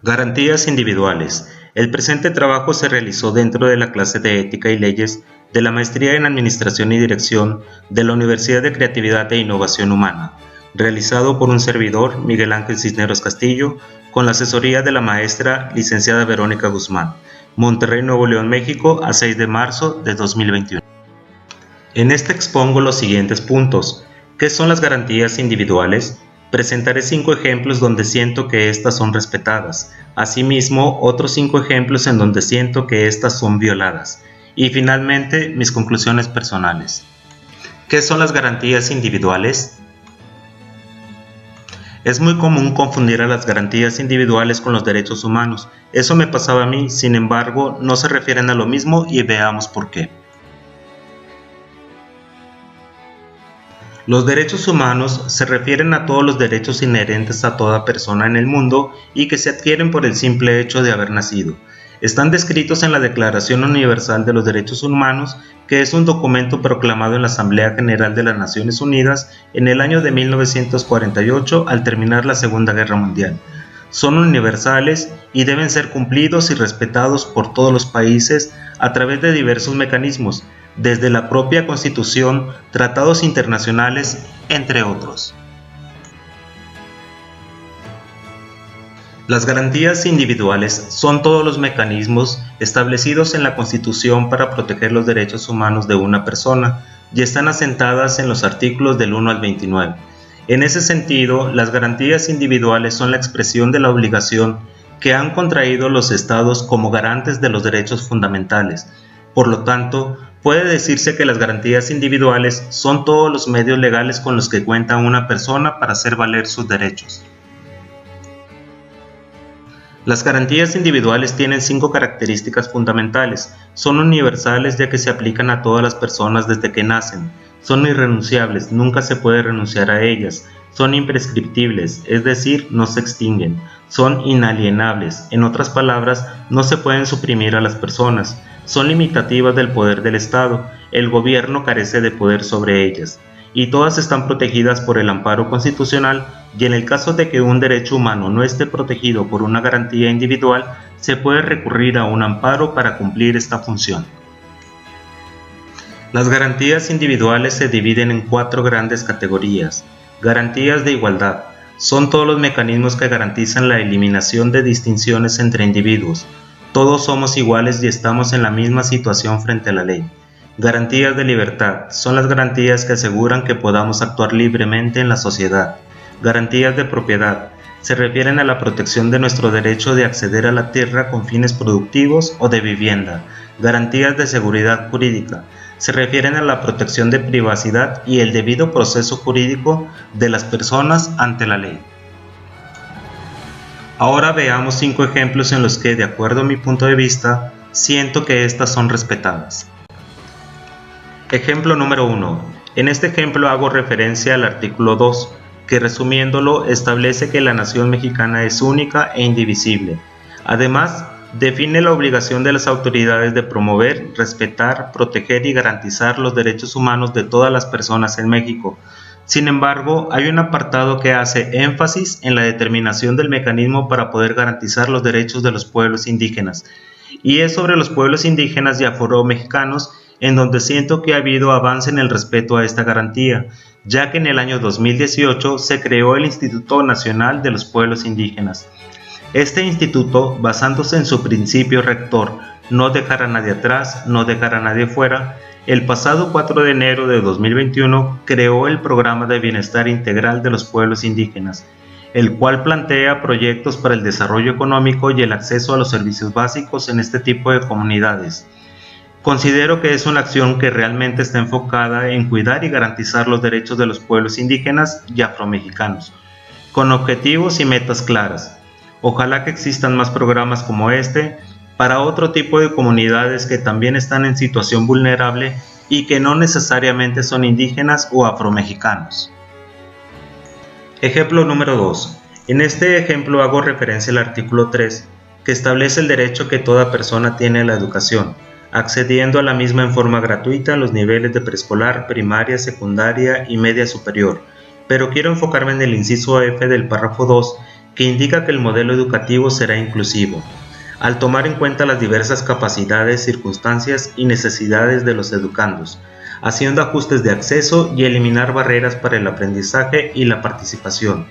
Garantías individuales. El presente trabajo se realizó dentro de la clase de Ética y Leyes de la Maestría en Administración y Dirección de la Universidad de Creatividad e Innovación Humana, realizado por un servidor, Miguel Ángel Cisneros Castillo, con la asesoría de la maestra licenciada Verónica Guzmán, Monterrey, Nuevo León, México, a 6 de marzo de 2021. En este expongo los siguientes puntos. ¿Qué son las garantías individuales? Presentaré 5 ejemplos donde siento que estas son respetadas. Asimismo, otros 5 ejemplos en donde siento que estas son violadas. Y finalmente, mis conclusiones personales. ¿Qué son las garantías individuales? Es muy común confundir a las garantías individuales con los derechos humanos. Eso me pasaba a mí, sin embargo, no se refieren a lo mismo y veamos por qué. Los derechos humanos se refieren a todos los derechos inherentes a toda persona en el mundo y que se adquieren por el simple hecho de haber nacido. Están descritos en la Declaración Universal de los Derechos Humanos, que es un documento proclamado en la Asamblea General de las Naciones Unidas en el año de 1948 al terminar la Segunda Guerra Mundial. Son universales y deben ser cumplidos y respetados por todos los países a través de diversos mecanismos, desde la propia Constitución, tratados internacionales, entre otros. Las garantías individuales son todos los mecanismos establecidos en la Constitución para proteger los derechos humanos de una persona y están asentadas en los artículos del 1 al 29. En ese sentido, las garantías individuales son la expresión de la obligación que han contraído los Estados como garantes de los derechos fundamentales. Por lo tanto, puede decirse que las garantías individuales son todos los medios legales con los que cuenta una persona para hacer valer sus derechos. Las garantías individuales tienen 5 características fundamentales. Son universales ya que se aplican a todas las personas desde que nacen. Son irrenunciables, nunca se puede renunciar a ellas. Son imprescriptibles, es decir, no se extinguen. Son inalienables, en otras palabras, no se pueden suprimir a las personas. Son limitativas del poder del Estado, el gobierno carece de poder sobre ellas, y todas están protegidas por el amparo constitucional, y en el caso de que un derecho humano no esté protegido por una garantía individual, se puede recurrir a un amparo para cumplir esta función. Las garantías individuales se dividen en 4 grandes categorías. Garantías de igualdad. Son todos los mecanismos que garantizan la eliminación de distinciones entre individuos. Todos somos iguales y estamos en la misma situación frente a la ley. Garantías de libertad. Son las garantías que aseguran que podamos actuar libremente en la sociedad. Garantías de propiedad. Se refieren a la protección de nuestro derecho de acceder a la tierra con fines productivos o de vivienda. Garantías de seguridad jurídica. Se refieren a la protección de privacidad y el debido proceso jurídico de las personas ante la ley. Ahora veamos 5 ejemplos en los que, de acuerdo a mi punto de vista, siento que estas son respetadas. Ejemplo número 1. En este ejemplo hago referencia al artículo 2, que resumiéndolo establece que la nación mexicana es única e indivisible. Además, define la obligación de las autoridades de promover, respetar, proteger y garantizar los derechos humanos de todas las personas en México. Sin embargo, hay un apartado que hace énfasis en la determinación del mecanismo para poder garantizar los derechos de los pueblos indígenas, y es sobre los pueblos indígenas y afromexicanos en donde siento que ha habido avance en el respeto a esta garantía, ya que en el año 2018 se creó el Instituto Nacional de los Pueblos Indígenas. Este instituto, basándose en su principio rector, no dejar a nadie atrás, no dejar a nadie fuera, el pasado 4 de enero de 2021 creó el Programa de Bienestar Integral de los Pueblos Indígenas, el cual plantea proyectos para el desarrollo económico y el acceso a los servicios básicos en este tipo de comunidades. Considero que es una acción que realmente está enfocada en cuidar y garantizar los derechos de los pueblos indígenas y afromexicanos, con objetivos y metas claras. Ojalá que existan más programas como este para otro tipo de comunidades que también están en situación vulnerable y que no necesariamente son indígenas o afromexicanos. Ejemplo número 2. En este ejemplo hago referencia al artículo 3, que establece el derecho que toda persona tiene a la educación, accediendo a la misma en forma gratuita a los niveles de preescolar, primaria, secundaria y media superior, pero quiero enfocarme en el inciso F del párrafo 2, que indica que el modelo educativo será inclusivo, al tomar en cuenta las diversas capacidades, circunstancias y necesidades de los educandos, haciendo ajustes de acceso y eliminar barreras para el aprendizaje y la participación.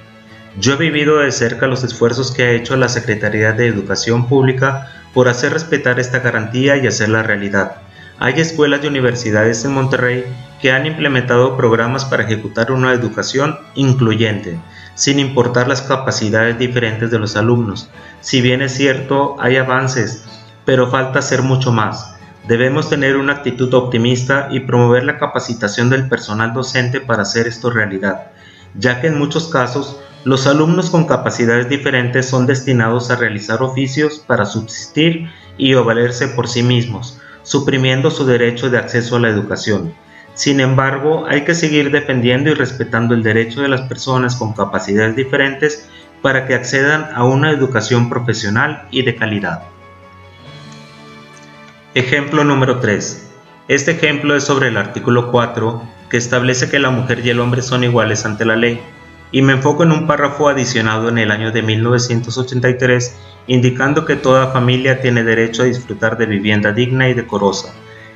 Yo he vivido de cerca los esfuerzos que ha hecho la Secretaría de Educación Pública por hacer respetar esta garantía y hacerla realidad. Hay escuelas y universidades en Monterrey que han implementado programas para ejecutar una educación incluyente, sin importar las capacidades diferentes de los alumnos. Si bien es cierto, hay avances, pero falta hacer mucho más. Debemos tener una actitud optimista y promover la capacitación del personal docente para hacer esto realidad, ya que en muchos casos los alumnos con capacidades diferentes son destinados a realizar oficios para subsistir y o valerse por sí mismos, suprimiendo su derecho de acceso a la educación. Sin embargo, hay que seguir defendiendo y respetando el derecho de las personas con capacidades diferentes para que accedan a una educación profesional y de calidad. Ejemplo número 3. Este ejemplo es sobre el artículo 4, que establece que la mujer y el hombre son iguales ante la ley, y me enfoco en un párrafo adicionado en el año de 1983, indicando que toda familia tiene derecho a disfrutar de vivienda digna y decorosa.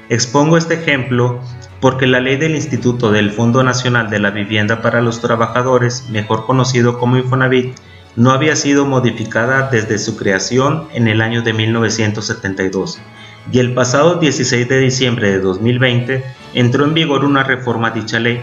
Expongo este ejemplo porque la ley del Instituto del Fondo Nacional de la Vivienda para los Trabajadores, mejor conocido como Infonavit, no había sido modificada desde su creación en el año de 1972, y el pasado 16 de diciembre de 2020 entró en vigor una reforma a dicha ley,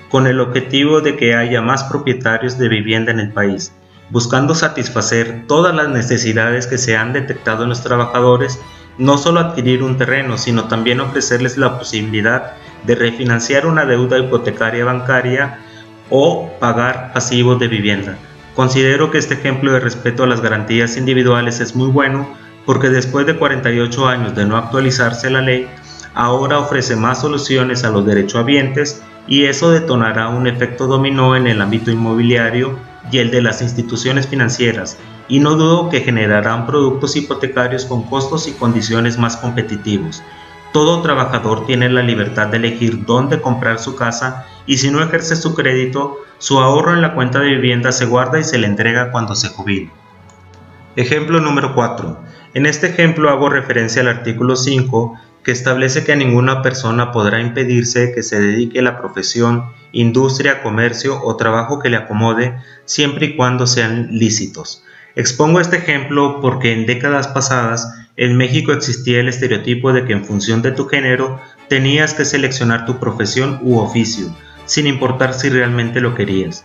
con el objetivo de que haya más propietarios de vivienda en el país, buscando satisfacer todas las necesidades que se han detectado en los trabajadores, no solo adquirir un terreno, sino también ofrecerles la posibilidad de refinanciar una deuda hipotecaria bancaria o pagar pasivos de vivienda. Considero que este ejemplo de respeto a las garantías individuales es muy bueno porque después de 48 años de no actualizarse la ley, ahora ofrece más soluciones a los derechohabientes y eso detonará un efecto dominó en el ámbito inmobiliario y el de las instituciones financieras, y no dudo que generarán productos hipotecarios con costos y condiciones más competitivos. Todo trabajador tiene la libertad de elegir dónde comprar su casa y si no ejerce su crédito, su ahorro en la cuenta de vivienda se guarda y se le entrega cuando se jubile. Ejemplo número 4. En este ejemplo hago referencia al artículo 5, que establece que a ninguna persona podrá impedirse que se dedique a la profesión, industria, comercio o trabajo que le acomode, siempre y cuando sean lícitos. Expongo este ejemplo porque en décadas pasadas en México existía el estereotipo de que en función de tu género tenías que seleccionar tu profesión u oficio, sin importar si realmente lo querías.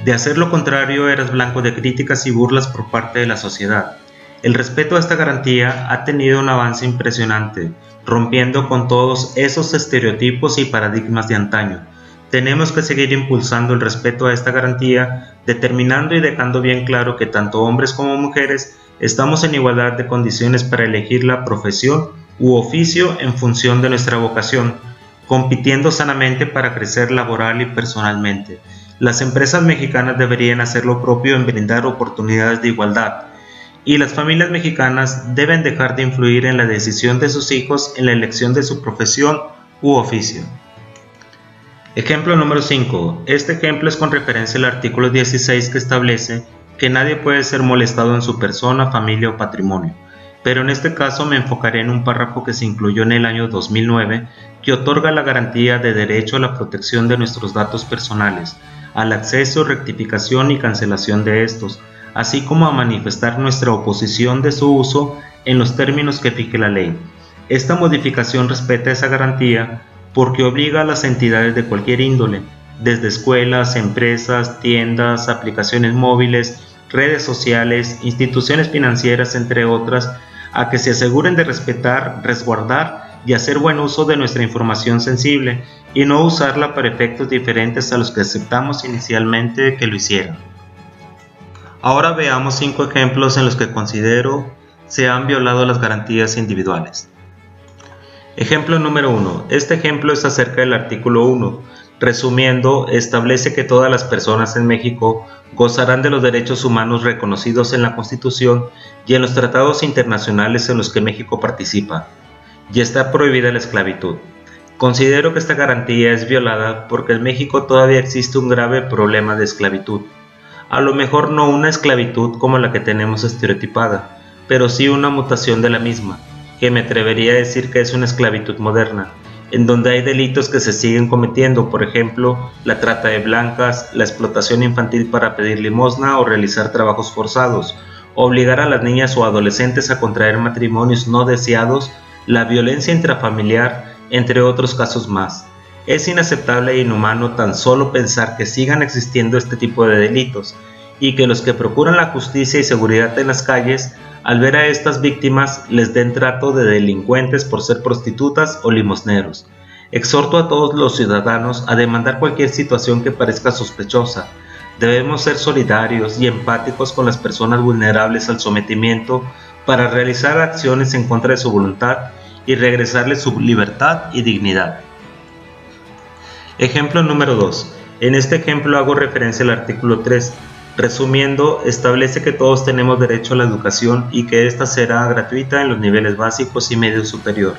De hacer lo contrario eras blanco de críticas y burlas por parte de la sociedad. El respeto a esta garantía ha tenido un avance impresionante, rompiendo con todos esos estereotipos y paradigmas de antaño. Tenemos que seguir impulsando el respeto a esta garantía, determinando y dejando bien claro que tanto hombres como mujeres estamos en igualdad de condiciones para elegir la profesión u oficio en función de nuestra vocación, compitiendo sanamente para crecer laboral y personalmente. Las empresas mexicanas deberían hacer lo propio en brindar oportunidades de igualdad, y las familias mexicanas deben dejar de influir en la decisión de sus hijos en la elección de su profesión u oficio. Ejemplo número 5. Este ejemplo es con referencia al artículo 16 que establece que nadie puede ser molestado en su persona, familia o patrimonio, pero en este caso me enfocaré en un párrafo que se incluyó en el año 2009 que otorga la garantía de derecho a la protección de nuestros datos personales, al acceso, rectificación y cancelación de estos, así como a manifestar nuestra oposición de su uso en los términos que fije la ley. Esta modificación respeta esa garantía porque obliga a las entidades de cualquier índole, desde escuelas, empresas, tiendas, aplicaciones móviles, redes sociales, instituciones financieras, entre otras, a que se aseguren de respetar, resguardar y hacer buen uso de nuestra información sensible y no usarla para efectos diferentes a los que aceptamos inicialmente que lo hicieran. Ahora veamos 5 ejemplos en los que considero se han violado las garantías individuales. Ejemplo número 1. Este ejemplo es acerca del artículo 1. Resumiendo, establece que todas las personas en México gozarán de los derechos humanos reconocidos en la Constitución y en los tratados internacionales en los que México participa, y está prohibida la esclavitud. Considero que esta garantía es violada porque en México todavía existe un grave problema de esclavitud. A lo mejor no una esclavitud como la que tenemos estereotipada, pero sí una mutación de la misma, que me atrevería a decir que es una esclavitud moderna, en donde hay delitos que se siguen cometiendo, por ejemplo, la trata de blancas, la explotación infantil para pedir limosna o realizar trabajos forzados, obligar a las niñas o adolescentes a contraer matrimonios no deseados, la violencia intrafamiliar, entre otros casos más. Es inaceptable e inhumano tan solo pensar que sigan existiendo este tipo de delitos y que los que procuran la justicia y seguridad en las calles, al ver a estas víctimas, les den trato de delincuentes por ser prostitutas o limosneros. Exhorto a todos los ciudadanos a demandar cualquier situación que parezca sospechosa. Debemos ser solidarios y empáticos con las personas vulnerables al sometimiento para realizar acciones en contra de su voluntad y regresarles su libertad y dignidad. Ejemplo número 2. En este ejemplo hago referencia al artículo 3. Resumiendo, establece que todos tenemos derecho a la educación y que ésta será gratuita en los niveles básicos y medio superior.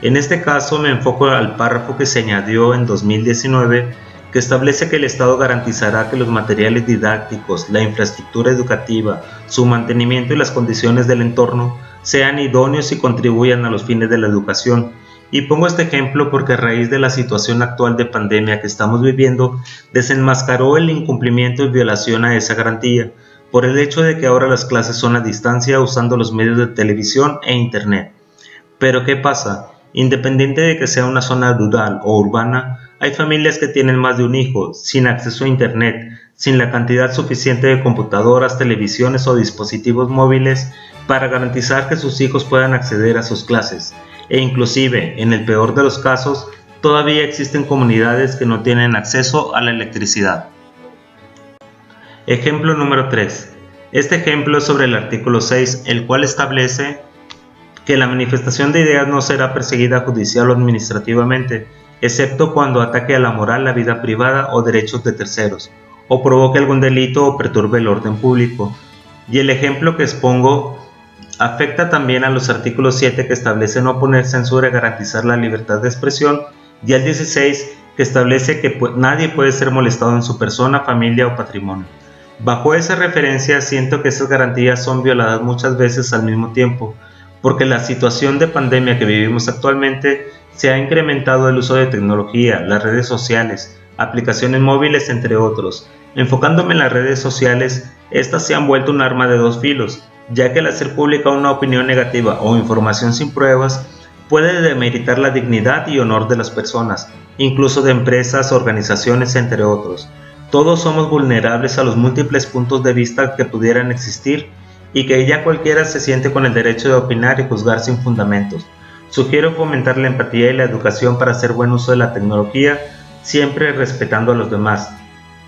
En este caso me enfoco al párrafo que se añadió en 2019, que establece que el Estado garantizará que los materiales didácticos, la infraestructura educativa, su mantenimiento y las condiciones del entorno sean idóneos y contribuyan a los fines de la educación. Y pongo este ejemplo porque a raíz de la situación actual de pandemia que estamos viviendo, desenmascaró el incumplimiento y violación a esa garantía, por el hecho de que ahora las clases son a distancia usando los medios de televisión e internet. Pero ¿qué pasa? Independiente de que sea una zona rural o urbana, hay familias que tienen más de un hijo, sin acceso a internet, sin la cantidad suficiente de computadoras, televisiones o dispositivos móviles para garantizar que sus hijos puedan acceder a sus clases. E inclusive, en el peor de los casos, todavía existen comunidades que no tienen acceso a la electricidad. Ejemplo número 3. Este ejemplo es sobre el artículo 6, el cual establece que la manifestación de ideas no será perseguida judicial o administrativamente, excepto cuando ataque a la moral, la vida privada o derechos de terceros, o provoque algún delito o perturbe el orden público. Y el ejemplo que expongo afecta también a los artículos 7 que establece no poner censura y garantizar la libertad de expresión, y al 16 que establece que nadie puede ser molestado en su persona, familia o patrimonio. Bajo esa referencia siento que esas garantías son violadas muchas veces al mismo tiempo, porque la situación de pandemia que vivimos actualmente se ha incrementado el uso de tecnología, las redes sociales, aplicaciones móviles entre otros. Enfocándome en las redes sociales, estas se han vuelto un arma de dos filos, ya que al hacer pública una opinión negativa o información sin pruebas puede demeritar la dignidad y honor de las personas, incluso de empresas, organizaciones, entre otros. Todos somos vulnerables a los múltiples puntos de vista que pudieran existir y que ya cualquiera se siente con el derecho de opinar y juzgar sin fundamentos. Sugiero fomentar la empatía y la educación para hacer buen uso de la tecnología, siempre respetando a los demás,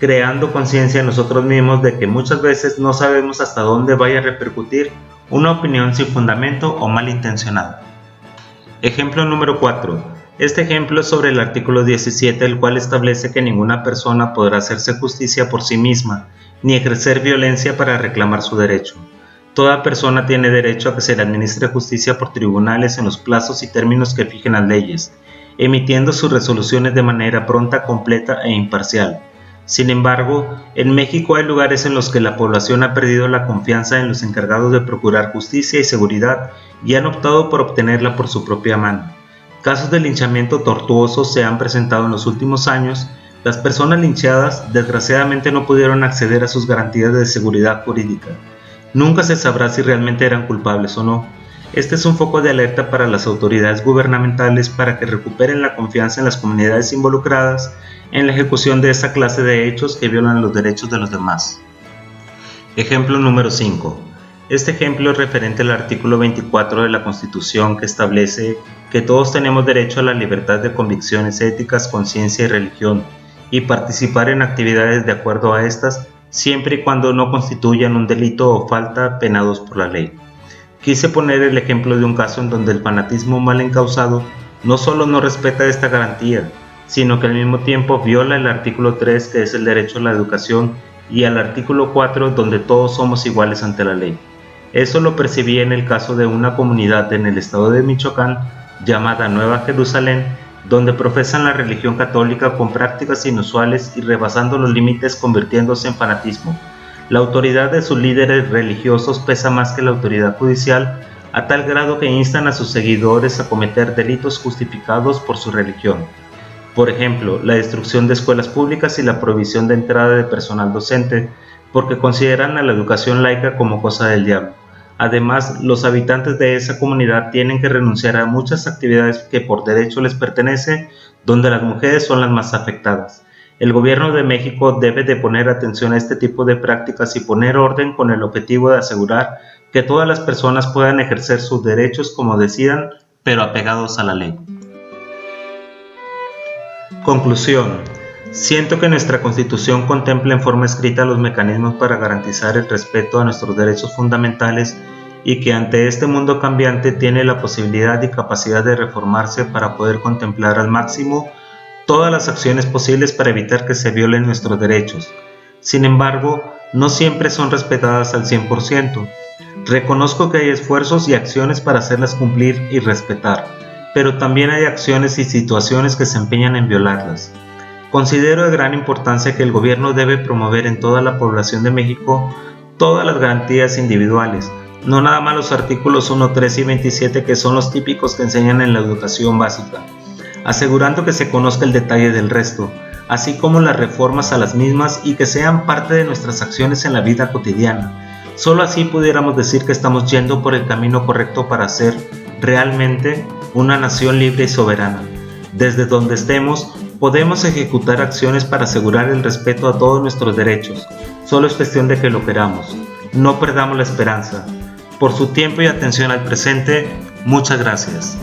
creando conciencia en nosotros mismos de que muchas veces no sabemos hasta dónde vaya a repercutir una opinión sin fundamento o malintencionada. Ejemplo número 4. Este ejemplo es sobre el artículo 17, el cual establece que ninguna persona podrá hacerse justicia por sí misma, ni ejercer violencia para reclamar su derecho. Toda persona tiene derecho a que se le administre justicia por tribunales en los plazos y términos que fijen las leyes, emitiendo sus resoluciones de manera pronta, completa e imparcial. Sin embargo, en México hay lugares en los que la población ha perdido la confianza en los encargados de procurar justicia y seguridad y han optado por obtenerla por su propia mano. Casos de linchamiento tortuosos se han presentado en los últimos años. Las personas linchadas desgraciadamente no pudieron acceder a sus garantías de seguridad jurídica. Nunca se sabrá si realmente eran culpables o no. Este es un foco de alerta para las autoridades gubernamentales para que recuperen la confianza en las comunidades involucradas en la ejecución de esa clase de hechos que violan los derechos de los demás. Ejemplo número 5. Este ejemplo es referente al artículo 24 de la Constitución, que establece que todos tenemos derecho a la libertad de convicciones éticas, conciencia y religión, y participar en actividades de acuerdo a estas, siempre y cuando no constituyan un delito o falta penados por la ley. Quise poner el ejemplo de un caso en donde el fanatismo mal encausado no solo no respeta esta garantía, sino que al mismo tiempo viola el artículo 3, que es el derecho a la educación, y al artículo 4, donde todos somos iguales ante la ley. Eso lo percibí en el caso de una comunidad en el estado de Michoacán llamada Nueva Jerusalén, donde profesan la religión católica con prácticas inusuales y rebasando los límites, convirtiéndose en fanatismo. La autoridad de sus líderes religiosos pesa más que la autoridad judicial, a tal grado que instan a sus seguidores a cometer delitos justificados por su religión. Por ejemplo, la destrucción de escuelas públicas y la prohibición de entrada de personal docente, porque consideran a la educación laica como cosa del diablo. Además, los habitantes de esa comunidad tienen que renunciar a muchas actividades que por derecho les pertenece, donde las mujeres son las más afectadas. El gobierno de México debe de poner atención a este tipo de prácticas y poner orden con el objetivo de asegurar que todas las personas puedan ejercer sus derechos como decidan, pero apegados a la ley. Conclusión. Siento que nuestra Constitución contempla en forma escrita los mecanismos para garantizar el respeto a nuestros derechos fundamentales y que ante este mundo cambiante tiene la posibilidad y capacidad de reformarse para poder contemplar al máximo todas las acciones posibles para evitar que se violen nuestros derechos. Sin embargo, no siempre son respetadas al 100%. Reconozco que hay esfuerzos y acciones para hacerlas cumplir y respetar, pero también hay acciones y situaciones que se empeñan en violarlas. Considero de gran importancia que el gobierno debe promover en toda la población de México todas las garantías individuales, no nada más los artículos 1, 3 y 27 que son los típicos que enseñan en la educación básica, asegurando que se conozca el detalle del resto, así como las reformas a las mismas y que sean parte de nuestras acciones en la vida cotidiana. Solo así pudiéramos decir que estamos yendo por el camino correcto para ser realmente una nación libre y soberana. Desde donde estemos, podemos ejecutar acciones para asegurar el respeto a todos nuestros derechos. Solo es cuestión de que lo queramos. No perdamos la esperanza. Por su tiempo y atención al presente, muchas gracias.